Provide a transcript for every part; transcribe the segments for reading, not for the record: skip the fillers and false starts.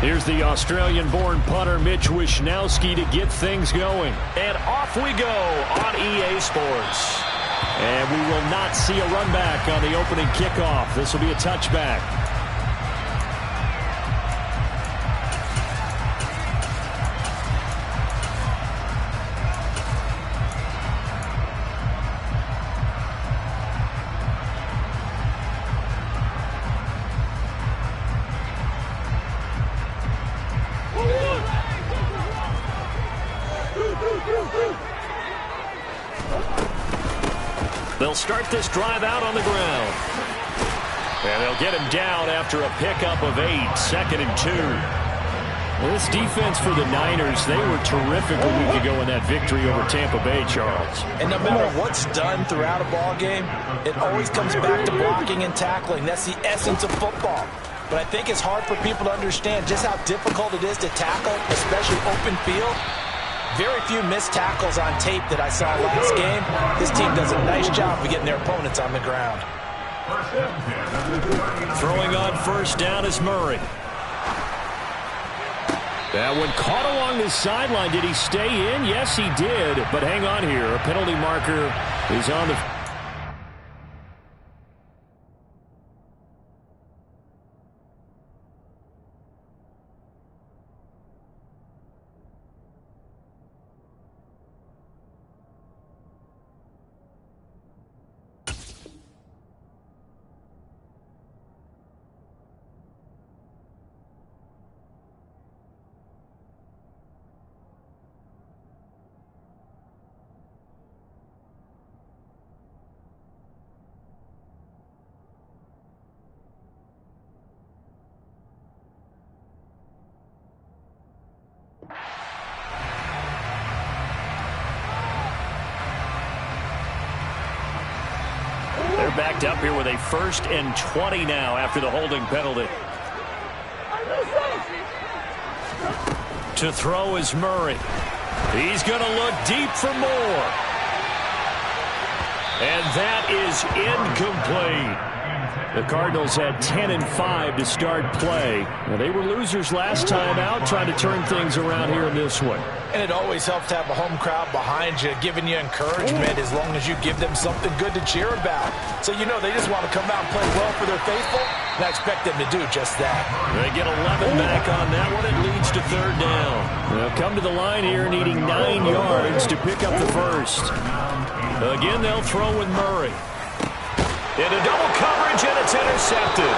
Here's the Australian-born punter Mitch Wishnowsky to get things going. And off we go on EA Sports. And we will not see a run back on the opening kickoff. This will be a touchback. They'll start this drive out on the ground. And they'll get him down after a pickup of 8, 2nd and 2. This defense for the Niners, they were terrific a week ago in that victory over Tampa Bay, Charles. And no matter what's done throughout a ball game, it always comes back to blocking and tackling. That's the essence of football. But I think it's hard for people to understand just how difficult it is to tackle, especially open field. Very few missed tackles on tape that I saw last game. This team does a nice job of getting their opponents on the ground. Throwing on first down is Murray. That one caught along the sideline. Did he stay in? Yes, he did. But hang on here. A penalty marker is on the... They're backed up here with a 1st and 20 now after the holding penalty. To throw is Murray. He's going to look deep for more. And that is incomplete. The Cardinals had 10 and 5 to start play. Now, they were losers last time out, trying to turn things around here in this one. And it always helps to have a home crowd behind you, giving you encouragement as long as you give them something good to cheer about. So you know they just want to come out and play well for their faithful, and I expect them to do just that. They get 11 back on that one. It leads to 3rd down. They'll come to the line here needing 9 yards to pick up the first. Again, they'll throw with Murray. Into double coverage, and it's intercepted.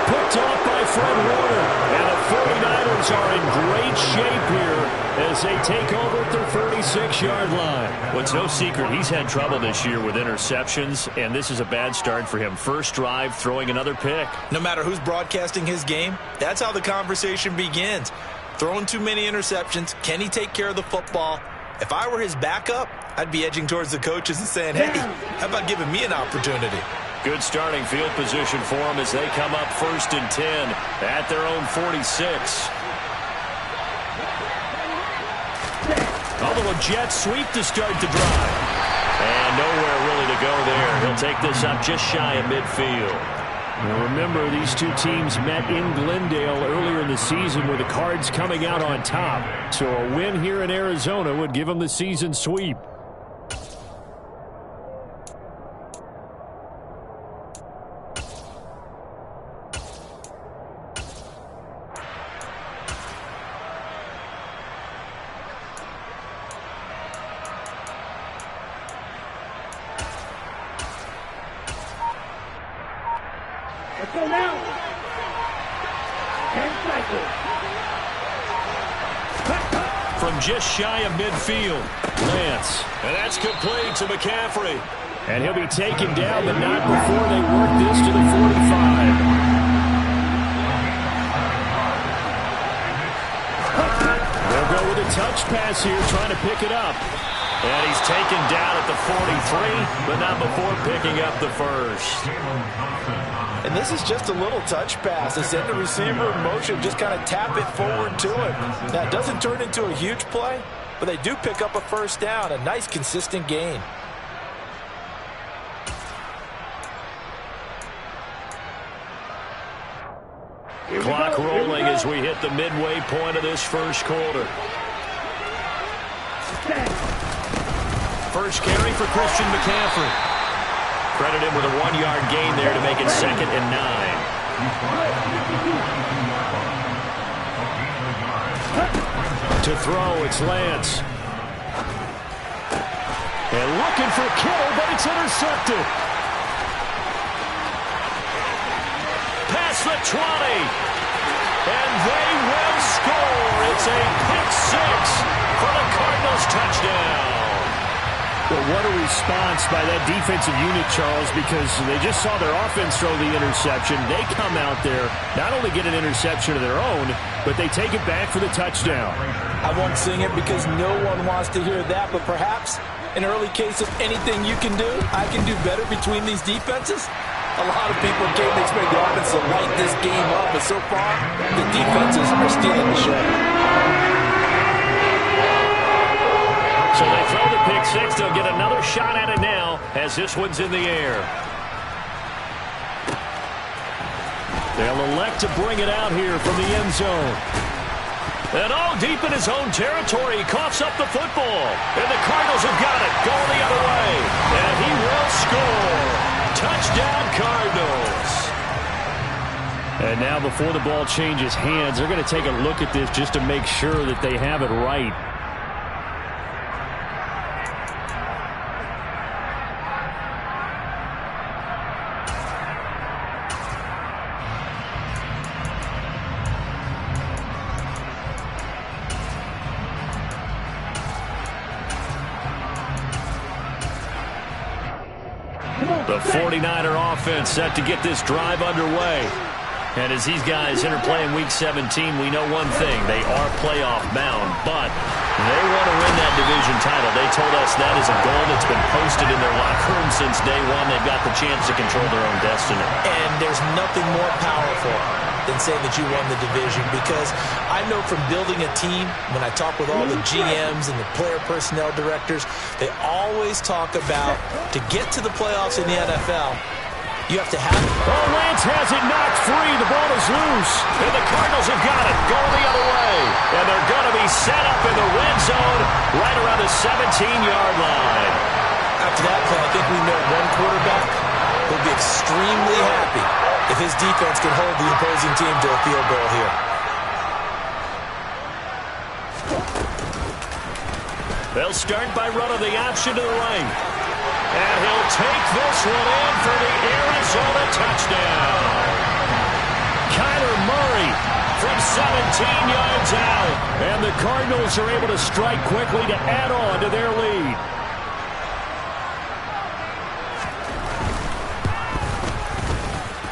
Picked off by Fred Warner. And the 49ers are in great shape here as they take over at their 36-yard line. Well, it's no secret he's had trouble this year with interceptions, and this is a bad start for him. First drive, throwing another pick. No matter who's broadcasting his game, that's how the conversation begins. Throwing too many interceptions. Can he take care of the football? If I were his backup, I'd be edging towards the coaches and saying, hey, how about giving me an opportunity? Good starting field position for them as they come up 1st and 10 at their own 46. A little jet sweep to start the drive. And nowhere really to go there. He'll take this up just shy of midfield. Now remember, these two teams met in Glendale earlier in the season with the Cards coming out on top. So a win here in Arizona would give them the season sweep. Let's go now. 10 seconds. From just shy of midfield, Lance. And that's complete to McCaffrey. And he'll be taken down, but not before they work this to the 45. They'll go with a touch pass here, trying to pick it up. And he's taken down at the 43, but not before picking up the first. And this is just a little touch pass. They send the receiver in motion, just kind of tap it forward to him. Now, it doesn't turn into a huge play, but they do pick up a first down, a nice, consistent gain. Clock rolling as we hit the midway point of this first quarter. First carry for Christian McCaffrey. Credit him with a 1-yard gain there to make it 2nd and 9. To throw, it's Lance. And looking for Kittle, but it's intercepted. Past the 20. And they will score. It's a pick 6 for the Cardinals touchdown. Well, what a response by that defensive unit, Charles, because they just saw their offense throw the interception. They come out there, not only get an interception of their own, but they take it back for the touchdown. I won't sing it because no one wants to hear that, but perhaps an early case of anything you can do, I can do better between these defenses. A lot of people came to expect the offense to light this game up, but so far, the defenses are stealing the show. So they throw the pick 6. They'll get another shot at it now as this one's in the air. They'll elect to bring it out here from the end zone. And all deep in his own territory, he coughs up the football. And the Cardinals have got it, going the other way. And he will score. Touchdown, Cardinals. And now before the ball changes hands, they're going to take a look at this just to make sure that they have it right. The 49er offense set to get this drive underway. And as these guys interplay in Week 17, we know one thing. They are playoff bound, but they want to win that division title. They told us that is a goal that's been posted in their locker room since day one. They've got the chance to control their own destiny. And there's nothing more powerful than saying that you won the division, because I know from building a team, when I talk with all the GMs and the player personnel directors, they always talk about to get to the playoffs in the NFL, you have to have it. Oh, Lance has it knocked free. The ball is loose. And the Cardinals have got it. Going the other way. And they're going to be set up in the red zone right around the 17-yard line. After that play, I think we know one quarterback will be extremely happy if his defense can hold the opposing team to a field goal here. They'll start by running the option to the right. And he'll take this one in for the Arizona touchdown. Kyler Murray from 17 yards out. And the Cardinals are able to strike quickly to add on to their lead.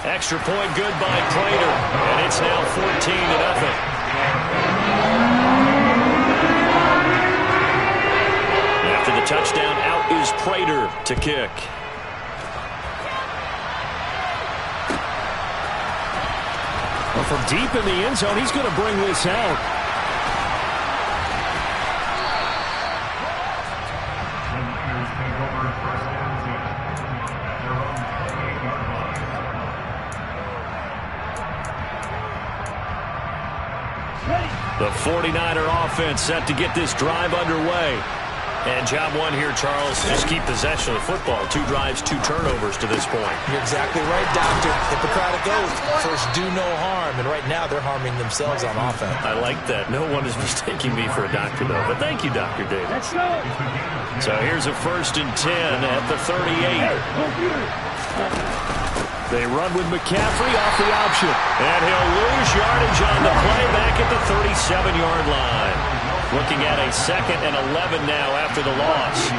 Extra point good by Prater. And it's now 14-0. After the touchdown, out is Prater to kick. Well, from deep in the end zone, he's going to bring this out. The 49er offense set to get this drive underway. And job one here, Charles, just keep possession of the football. 2 drives, 2 turnovers to this point. You're exactly right, Doctor. Hippocratic oath. First, do no harm. And right now, they're harming themselves on offense. I like that. No one is mistaking me for a doctor, though. But thank you, Dr. Davis. Let's go. So here's a 1st and 10 at the 38. They run with McCaffrey off the option. And he'll lose yardage on the play back at the 37-yard line. Looking at a 2nd and 11 now after the loss.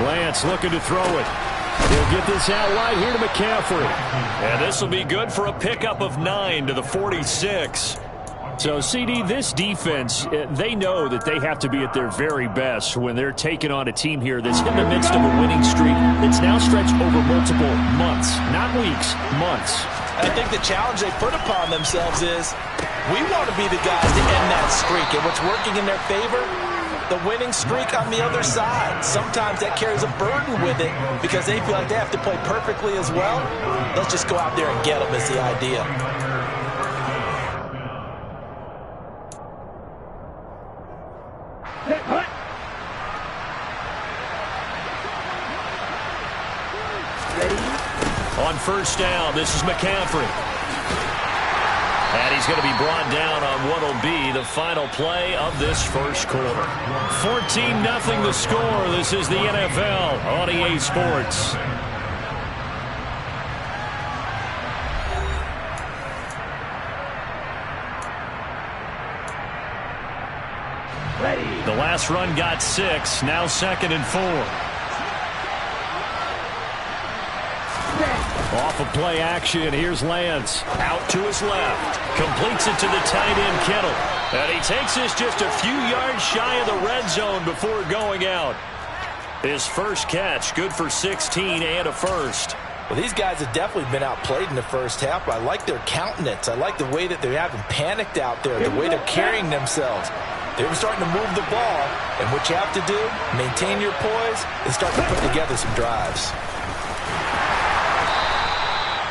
Lance looking to throw it. He'll get this out wide here to McCaffrey. And this will be good for a pickup of 9 to the 46. So, CD, this defense, they know that they have to be at their very best when they're taking on a team here that's in the midst of a winning streak that's now stretched over multiple months, not weeks, months. I think the challenge they put upon themselves is we want to be the guys to end that streak. And what's working in their favor the winning streak on the other side. Sometimes that carries a burden with it because they feel like they have to play perfectly as well. Let's just go out there and get them is the idea. On first down, this is McCaffrey. And he's going to be brought down on what will be the final play of this first quarter. 14-0 the score. This is the NFL on EA Sports. The last run got 6. Now 2nd and 4. Off of play action, here's Lance. Out to his left. Completes it to the tight end, Kittle. And he takes this just a few yards shy of the red zone before going out. His first catch, good for 16 and a first. Well, these guys have definitely been outplayed in the first half, but I like their countenance. I like the way that they haven't panicked out there, the way they're carrying themselves. They were starting to move the ball, and what you have to do, maintain your poise, and start to put together some drives.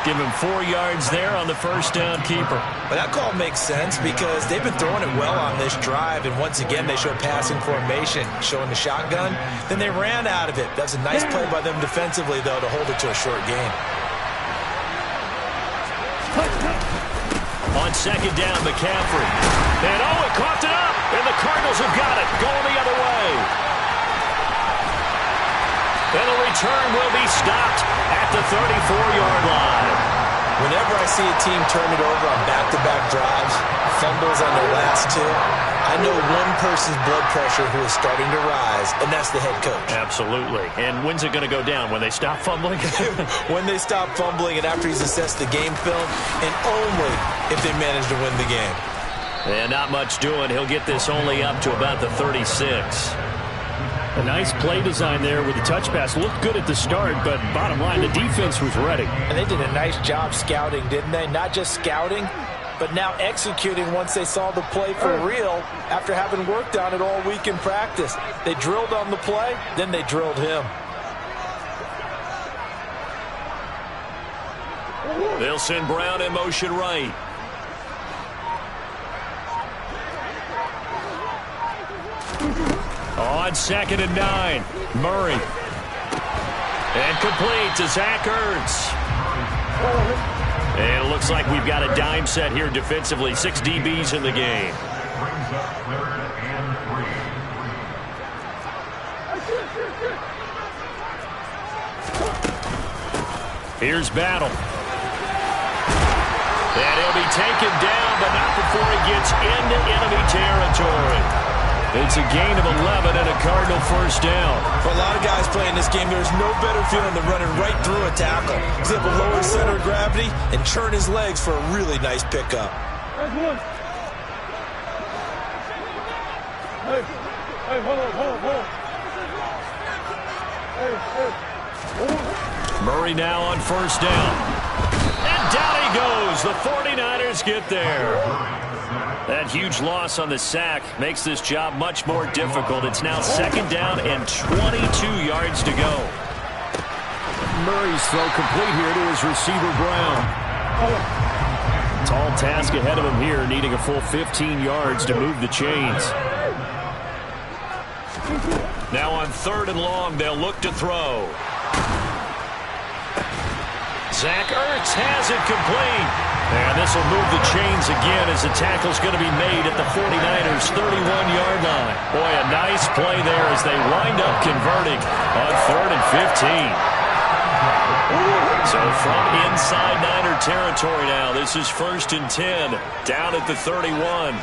Give him 4 yards there on the first down keeper. But that call makes sense because they've been throwing it well on this drive, and once again they show passing formation, showing the shotgun. Then they ran out of it. That's a nice play by them defensively, though, to hold it to a short gain. On second down, McCaffrey. And it coughed it up, and the Cardinals have got it, going the other way. And the return will be stopped at the 34-yard line. Whenever I see a team turn it over on back-to-back drives, fumbles on their last 2, I know one person's blood pressure who is starting to rise, and that's the head coach. Absolutely. And when's it going to go down? When they stop fumbling? When they stop fumbling and after he's assessed the game film, and only if they manage to win the game. And not much doing. He'll get this only up to about the 36. A nice play design there with the touch pass. Looked good at the start, but bottom line, the defense was ready. And they did a nice job scouting, didn't they? Not just scouting, but now executing once they saw the play for real after having worked on it all week in practice. They drilled on the play, then they drilled him. They'll send Brown in motion right. On 2nd and 9, Murray. And complete to Zach Ertz. And it looks like we've got a dime set here defensively. 6 DBs in the game. Here's Battle. And he'll be taken down, but not before he gets into enemy territory. It's a gain of 11 and a Cardinal first down. For a lot of guys playing this game, there's no better feeling than running right through a tackle. He's able to lower his center of gravity and churn his legs for a really nice pickup. Hey, hold on. Murray now on first down. And down he goes. The 49ers get there. That huge loss on the sack makes this job much more difficult. It's now 2nd down and 22 yards to go. Murray's throw complete here to his receiver, Brown. Tall task ahead of him here, needing a full 15 yards to move the chains. Now on 3rd and long, they'll look to throw. Zach Ertz has it complete. And this will move the chains again as the tackle's going to be made at the 49ers' 31-yard line. Boy, a nice play there as they wind up converting on 3rd and 15. So from inside Niner territory now, this is 1st and 10, down at the 31.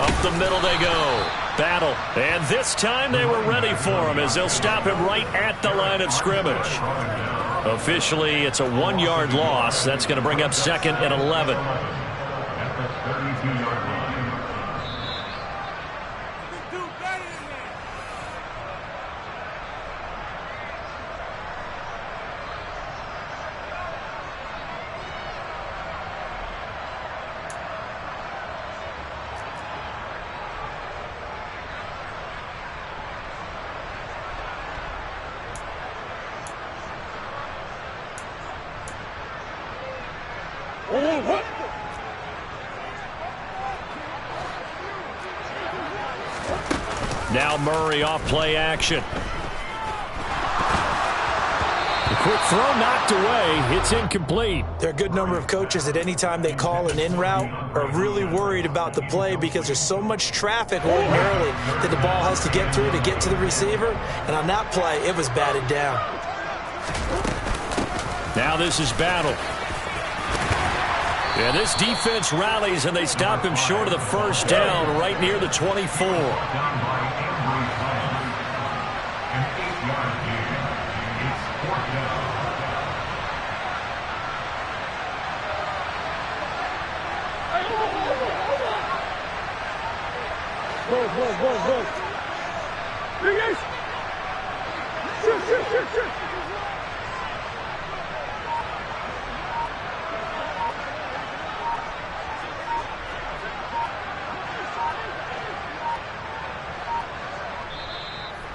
Up the middle they go. Battle. And this time they were ready for him as they'll stop him right at the line of scrimmage. Officially, it's a 1-yard loss. That's going to bring up 2nd and 11. Now Murray off play action. The quick throw knocked away. It's incomplete. There are a good number of coaches that any time they call an in route are really worried about the play because there's so much traffic ordinarily that the ball has to get through to get to the receiver. And on that play, it was batted down. Now this is Battle. Yeah, this defense rallies and they stop him short of the first down right near the 24. Go. Big Ace. Shoot.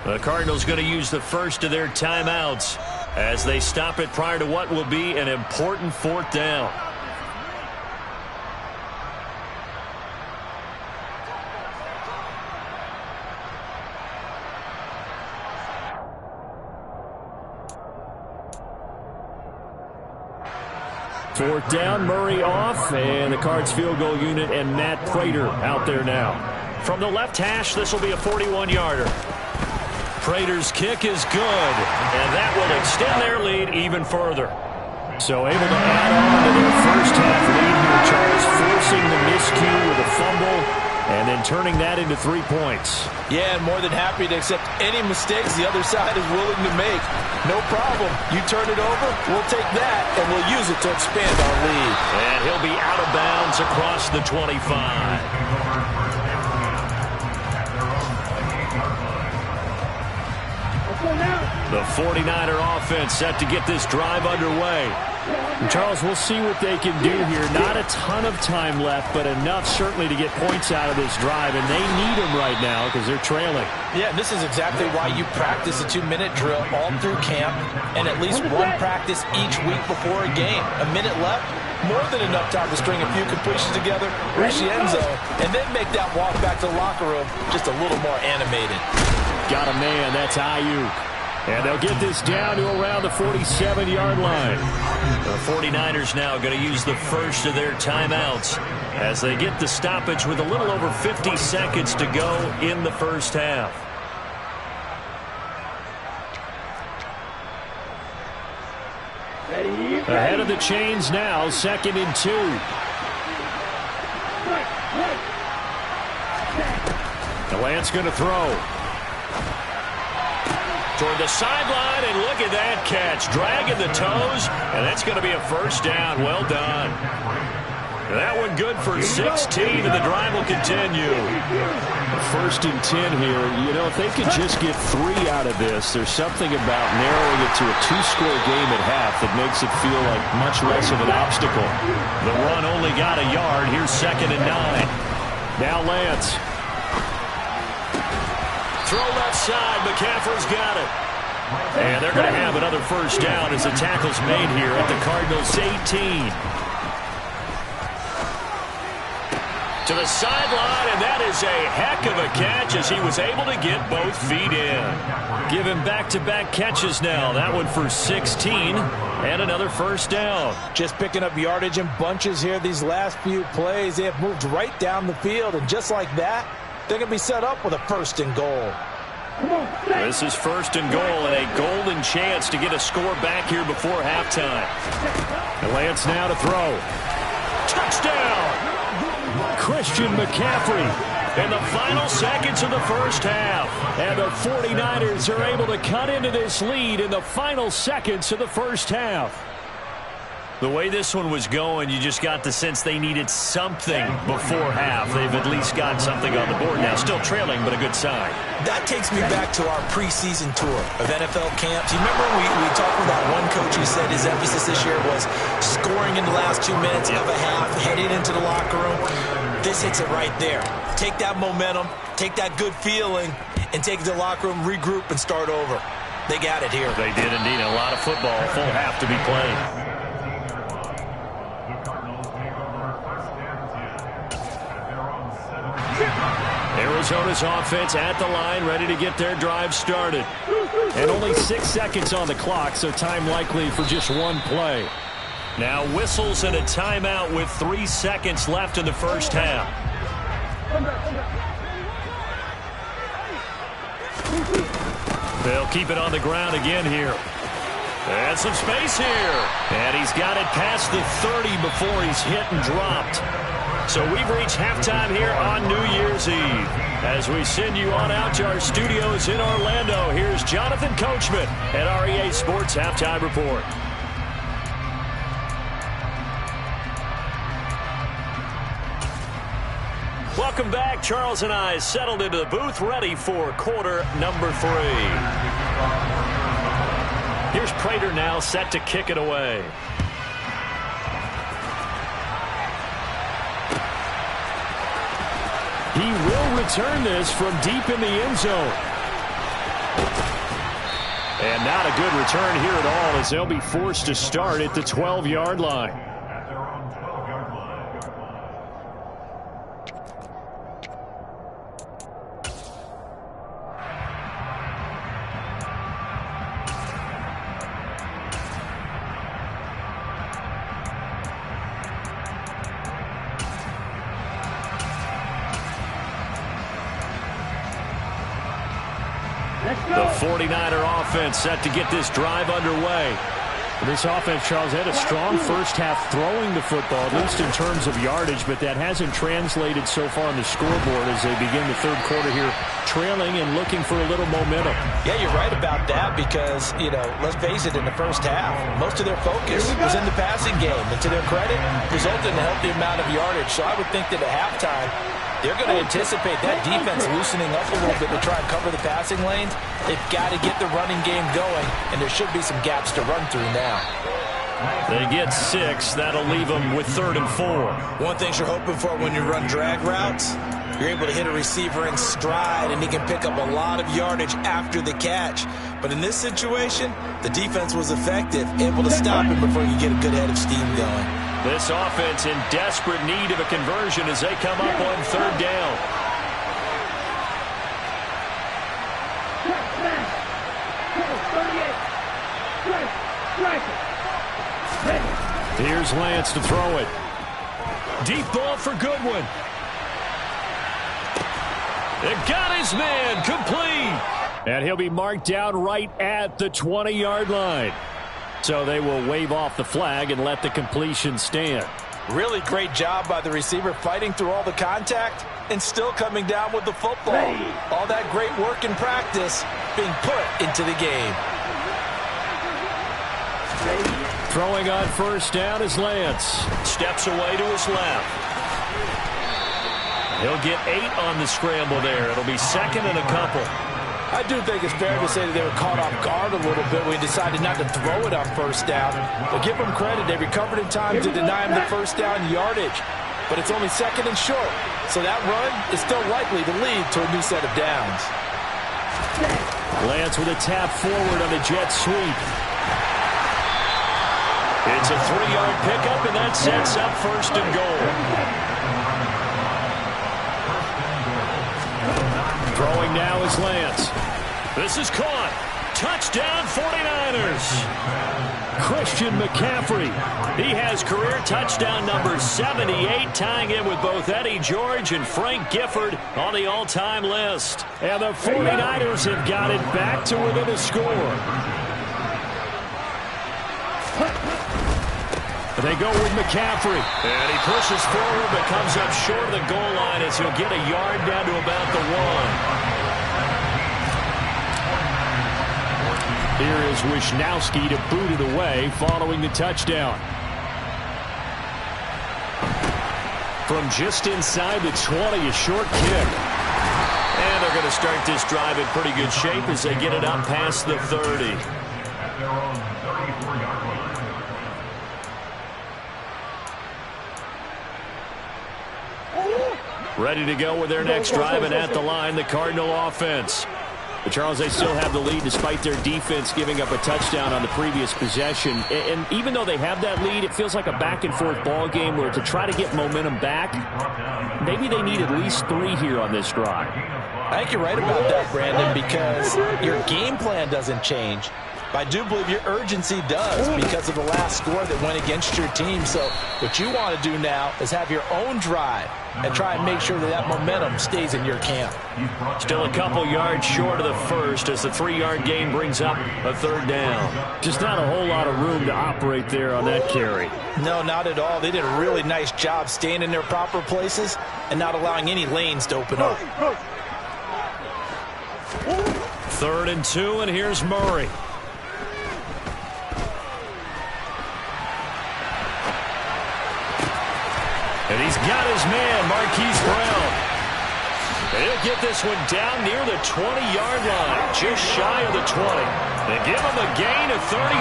The Cardinals going to use the first of their timeouts as they stop it prior to what will be an important fourth down. Fourth down, Murray off, and the Cards field goal unit and Matt Prater out there now. From the left hash, this will be a 41-yarder. Prater's kick is good, and that will extend their lead even further. So able to add on to their first half lead here, Charles, forcing the miscue with a fumble and then turning that into 3 points. Yeah, and more than happy to accept any mistakes the other side is willing to make. No problem. You turn it over, we'll take that, and we'll use it to expand our lead. And he'll be out of bounds across the 25. The 49er offense set to get this drive underway. And Charles, we'll see what they can do here. Not a ton of time left, but enough certainly to get points out of this drive, and they need them right now because they're trailing. Yeah, this is exactly why you practice a 2-minute drill all through camp and at least one practice each week before a game. A minute left, more than enough time to string a few completions together, reach the end zone, and then make that walk back to the locker room just a little more animated. Got a man, that's Ayuk. And they'll get this down to around the 47-yard line. The 49ers now going to use the first of their timeouts as they get the stoppage with a little over 50 seconds to go in the first half. Ahead of the chains now, 2nd and 2. The Lance going to throw. Toward the sideline, and look at that catch. Dragging the toes, and that's going to be a first down. Well done. That one good for 16, and the drive will continue. 1st and 10 here. You know, if they could just get 3 out of this, there's something about narrowing it to a 2-score game at half that makes it feel like much less of an obstacle. The run only got a yard. Here's 2nd and 9. Now Lance. Throw left side. McCaffrey's got it. And they're going to have another first down as the tackle's made here at the Cardinals' 18. To the sideline, and that is a heck of a catch as he was able to get both feet in. Give him back-to-back catches now. That one for 16 and another first down. Just picking up yardage in bunches here these last few plays. They have moved right down the field, and just like that, they're going to be set up with a 1st and goal. This is 1st and goal and a golden chance to get a score back here before halftime. And Lance now to throw. Touchdown! Christian McCaffrey in the final seconds of the first half. And the 49ers are able to cut into this lead in the final seconds of the first half. The way this one was going, you just got the sense they needed something before half. They've at least got something on the board now. Still trailing, but a good sign. That takes me back to our preseason tour of NFL camps. You remember we talked with that one coach who said his emphasis this year was scoring in the last 2 minutes of a half, heading into the locker room. This hits it right there. Take that momentum, take that good feeling, and take it to the locker room, regroup, and start over. They got it here. They did indeed. A lot of football, full half to be played. Arizona's offense at the line, ready to get their drive started. And only 6 seconds on the clock, so time likely for just one play. Now whistles and a timeout with 3 seconds left in the first half. They'll keep it on the ground again here. And some space here. And he's got it past the 30 before he's hit and dropped. So we've reached halftime here on New Year's Eve. As we send you on out to our studios in Orlando, here's Jonathan Coachman at REA Sports Halftime Report. Welcome back. Charles and I settled into the booth, ready for quarter number 3. Here's Prater now set to kick it away. He will return this from deep in the end zone. And not a good return here at all, as they'll be forced to start at the 12-yard line. The 49er offense set to get this drive underway. This offense, Charles, had a strong first half throwing the football, at least in terms of yardage, but that hasn't translated so far on the scoreboard as they begin the third quarter here, trailing and looking for a little momentum. Yeah, you're right about that because, let's face it, in the first half, most of their focus was in the passing game. And to their credit, resulted in a healthy amount of yardage. So I would think that at halftime, they're going to anticipate that defense loosening up a little bit to try and cover the passing lanes. They've got to get the running game going, and there should be some gaps to run through now. They get 6. That'll leave them with 3rd and 4. One thing you're hoping for when you run drag routes, you're able to hit a receiver in stride, and he can pick up a lot of yardage after the catch. But in this situation, the defense was effective, able to stop him before you get a good head of steam going. This offense in desperate need of a conversion as they come up on 3rd down. Here's Lance to throw it. Deep ball for Goodwin. It got his man complete. And he'll be marked down right at the 20-yard line. So they will wave off the flag and let the completion stand. Really great job by the receiver fighting through all the contact and still coming down with the football. All that great work in practice being put into the game. Throwing on 1st down is Lance. Steps away to his left. He'll get 8 on the scramble there. It'll be 2nd and a couple. I do think it's fair to say that they were caught off guard a little bit when he decided not to throw it on 1st down. But give them credit. They recovered in time to deny him the 1st down yardage. But it's only 2nd and short. So that run is still likely to lead to a new set of downs. Lance with a tap forward on a jet sweep. It's a 3-yard pickup, and that sets up 1st and goal. Throwing now is Lance. This is caught. Touchdown 49ers. Christian McCaffrey. He has career touchdown number 78, tying in with both Eddie George and Frank Gifford on the all-time list. And the 49ers have got it back to within a score. They go with McCaffrey. And he pushes forward but comes up short of the goal line as he'll get a yard down to about the 1. Here is Wisnowski to boot it away following the touchdown. From just inside the 20, a short kick. And they're going to start this drive in pretty good shape as they get it up past the 30. Ready to go with their next drive, and at the line, the Cardinal offense. But Charles, they still have the lead despite their defense giving up a touchdown on the previous possession. And even though they have that lead, it feels like a back-and-forth ball game where to try to get momentum back, maybe they need at least 3 here on this drive. I think you're right about that, Brandon, because your game plan doesn't change. But I do believe your urgency does because of the last score that went against your team. So what you want to do now is have your own drive and try and make sure that that momentum stays in your camp. Still a couple yards short of the first as the 3-yard gain brings up a 3rd down. Just not a whole lot of room to operate there on that carry. No, not at all. They did a really nice job staying in their proper places and not allowing any lanes to open up. 3rd and 2, and here's Murray. And he's got his man, Marquise Brown. And he'll get this one down near the 20-yard line, just shy of the 20. They give him a gain of 37.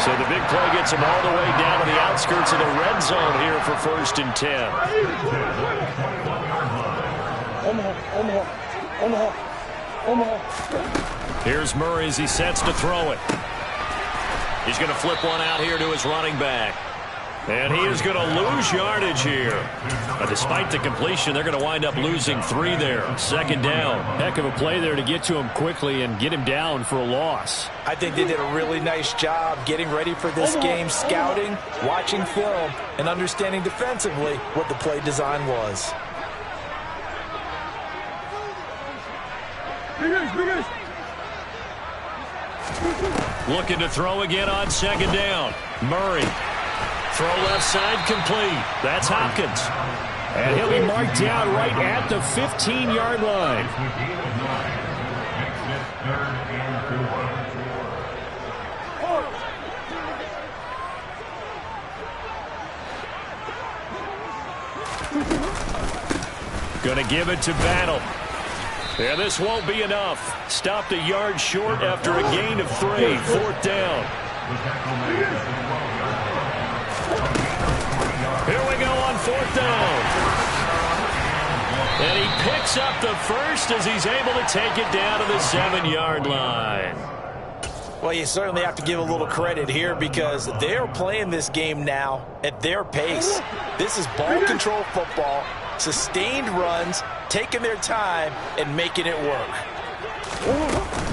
So the big play gets him all the way down to the outskirts of the red zone here for 1st and 10. Here's Murray as he sets to throw it. He's going to flip one out here to his running back. And he is going to lose yardage here. But despite the completion, they're going to wind up losing 3 there. 2nd down. Heck of a play there to get to him quickly and get him down for a loss. I think they did a really nice job getting ready for this game, scouting, watching film, and understanding defensively what the play design was. Looking to throw again on 2nd down. Murray. Throw left side complete. That's Hopkins. And he'll be marked down right at the 15-yard line. Going to give it to Battle. Yeah, this won't be enough. Stopped a yard short after a gain of 3. 4th down. Here we go on 4th down. And he picks up the first as he's able to take it down to the 7-yard line. Well, you certainly have to give a little credit here because they're playing this game now at their pace. This is ball control football, sustained runs, taking their time and making it work.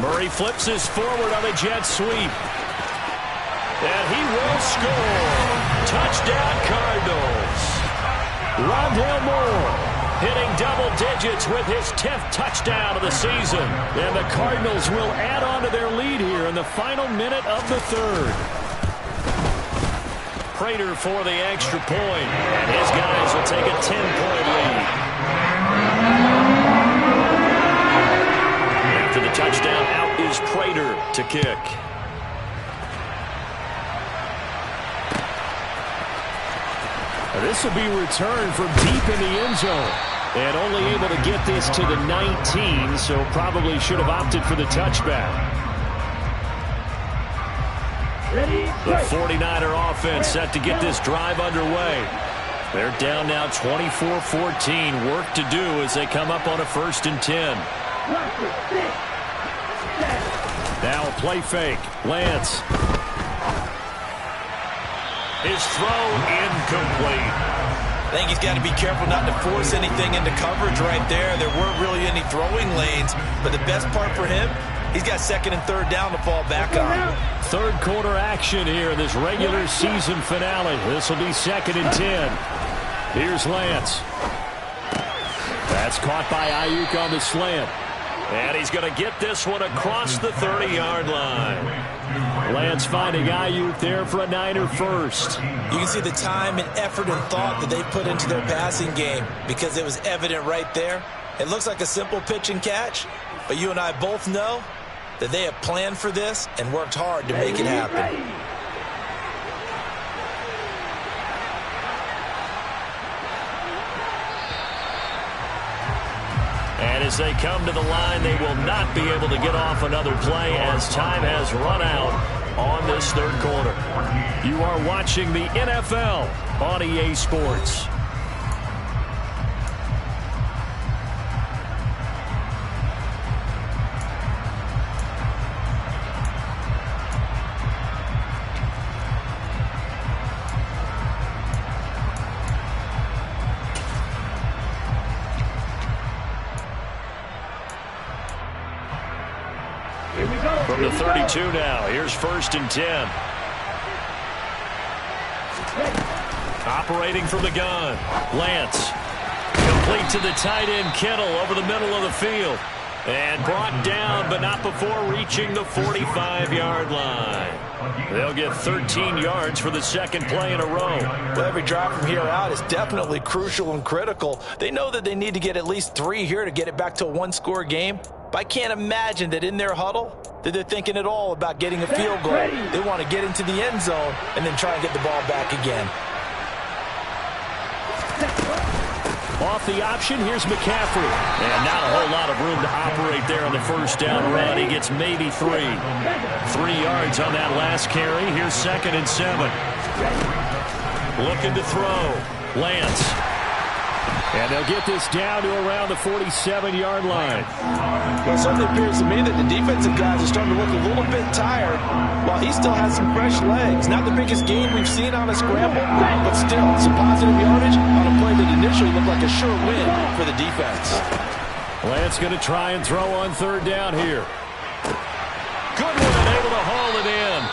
Murray flips this forward on a jet sweep. And he will score. Touchdown, Cardinals. Rondale Moore hitting double digits with his 10th touchdown of the season. And the Cardinals will add on to their lead here in the final minute of the 3rd. Prater for the extra point. And his guys will take a 10-point lead. After the touchdown, out is Prater to kick. This will be returned from deep in the end zone. And only able to get this to the 19, so probably should have opted for the touchback. The 49er offense set to get this drive underway. They're down now 24-14. Work to do as they come up on a 1st and 10. Now a play fake. Lance. His throw incomplete. I think he's got to be careful not to force anything into coverage right there. There weren't really any throwing lanes, but the best part for him, he's got 2nd and 3rd down to fall back on. 3rd quarter action here in this regular season finale. This will be 2nd and 10. Here's Lance. That's caught by Ayuk on the slant. And he's going to get this one across the 30-yard line. Lance finding Ayuk there for a Niner first. You can see the time and effort and thought that they put into their passing game because it was evident right there. It looks like a simple pitch and catch, but you and I both know that they have planned for this and worked hard to make it happen. And as they come to the line, they will not be able to get off another play as time has run out on this 3rd quarter. You are watching the NFL on EA Sports. From the 32 now, here's 1st and 10. Operating from the gun, Lance. Complete to the tight end, Kittle, over the middle of the field. And brought down, but not before reaching the 45-yard line. They'll get 13 yards for the second play in a row. Well, every drive from here out is definitely crucial and critical. They know that they need to get at least 3 here to get it back to a one-score game. But I can't imagine that in their huddle that they're thinking at all about getting a field goal. They want to get into the end zone and then try and get the ball back again. Off the option, here's McCaffrey. And not a whole lot of room to operate there on the first down run. He gets maybe 3. 3 yards on that last carry. Here's 2nd and 7. Looking to throw. Lance. And they'll get this down to around the 47-yard line. Well, it certainly appears to me that the defensive guys are starting to look a little bit tired while he still has some fresh legs. Not the biggest gain we've seen on a scramble, but still some positive yardage on a play that initially looked like a sure win for the defense. Lance going to try and throw on 3rd down here. Good one, able to haul it in.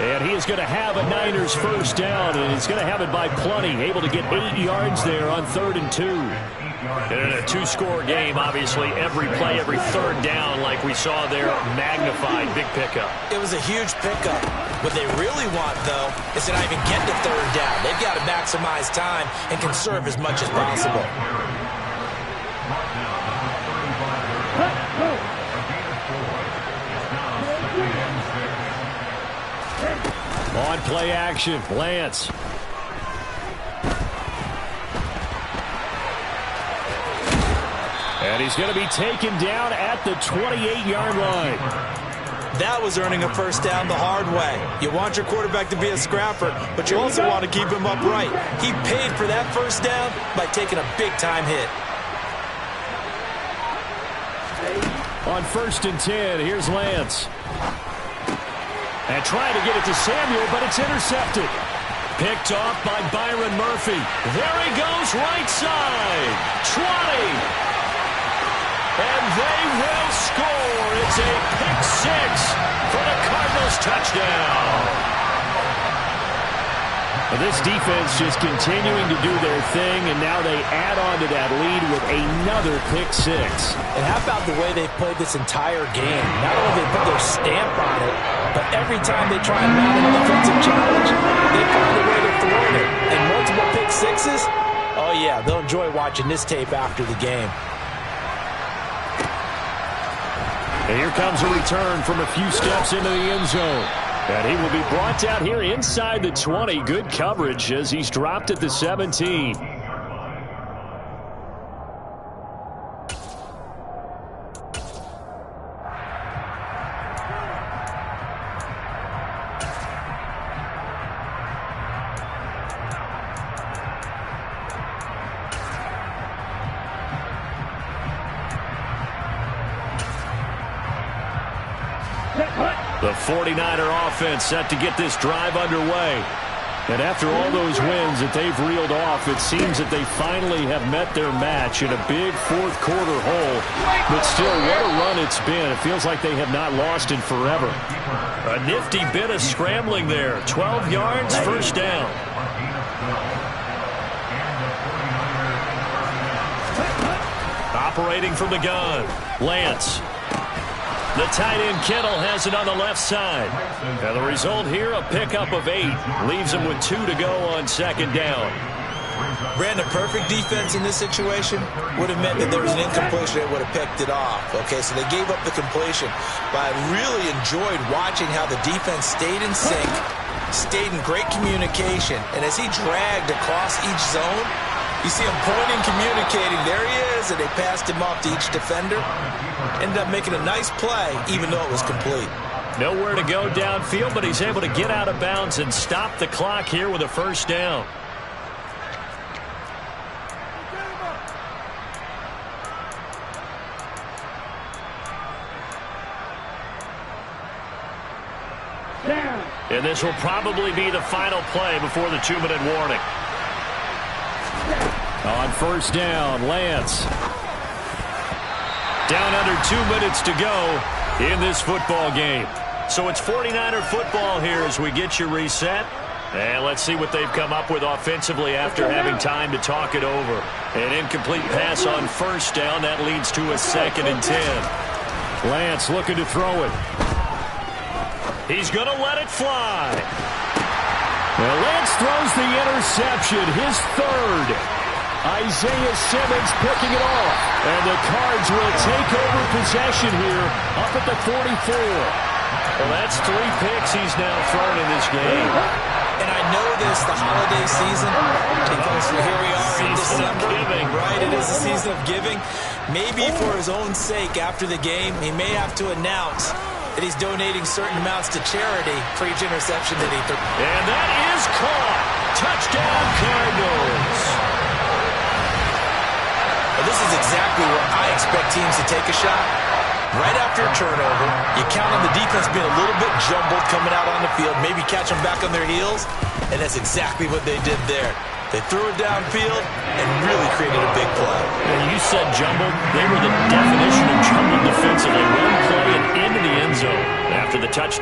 And he is going to have a Niners first down, and he's going to have it by plenty. Able to get 8 yards there on 3rd and 2. And in a 2-score game, obviously, every play, every 3rd down, like we saw there, magnified, big pickup. It was a huge pickup. What they really want, though, is to not even get to 3rd down. They've got to maximize time and conserve as much as possible. On play action, Lance. And he's going to be taken down at the 28-yard line. That was earning a first down the hard way. You want your quarterback to be a scrapper, but you also want to keep him upright. He paid for that first down by taking a big-time hit. On 1st and 10, here's Lance. And trying to get it to Samuel, but it's intercepted. Picked off by Byron Murphy. There he goes, right side. 20. And they will score. It's a pick 6 for the Cardinals touchdown. This defense just continuing to do their thing, and now they add on to that lead with another pick 6. And how about the way they've played this entire game? Not only they put their stamp on it, but every time they try and mount an offensive challenge, they find a way to thwart it. And multiple pick 6s, oh yeah, they'll enjoy watching this tape after the game. And here comes a return from a few steps into the end zone. And he will be brought down here inside the 20. Good coverage as he's dropped at the 17. The 49er offense set to get this drive underway. And after all those wins that they've reeled off, it seems that they finally have met their match in a big fourth-quarter hole. But still, what a run it's been. It feels like they have not lost in forever. A nifty bit of scrambling there. 12 yards, first down. Operating from the gun, Lance. The tight end Kittle has it on the left side. And the result here, a pickup of 8. Leaves him with 2 to go on 2nd down. Brandon, perfect defense in this situation would have meant that there was an incompletion that would have picked it off. Okay, so they gave up the completion. But I really enjoyed watching how the defense stayed in sync, stayed in great communication. And as he dragged across each zone, you see him pointing, communicating. There he is, and they passed him off to each defender. Ended up making a nice play, even though it was complete. Nowhere to go downfield, but he's able to get out of bounds and stop the clock here with a first down. And this will probably be the final play before the 2-minute warning. On first down, Lance. Down under 2 minutes to go. in this football game. So it's 49er football here as we get you reset. And let's see what they've come up with offensively after having time to talk it over. An incomplete pass on first down. That leads to a 2nd and 10. Lance looking to throw it. He's going to let it fly. Well, Lance throws the interception, his 3rd. Isaiah Simmons picking it off. And the Cards will take over possession here up at the 44. Well, that's 3 picks he's now thrown in this game. And I know this, the holiday season, because here we are in December. Giving. Right, it is a season of giving. Maybe for his own sake after the game, he may have to announce that he's donating certain amounts to charity for each interception that he threw. And that is caught. Touchdown, Cardinals. Well, this is exactly where I expect teams to take a shot. Right after a turnover, you count on the defense being a little bit jumbled coming out on the field, maybe catch them back on their heels, and that's exactly what they did there. They threw it downfield and really created a big play. And you said jumbled. They were the definition of jumbled defensively. One play and into the end zone after the touchdown.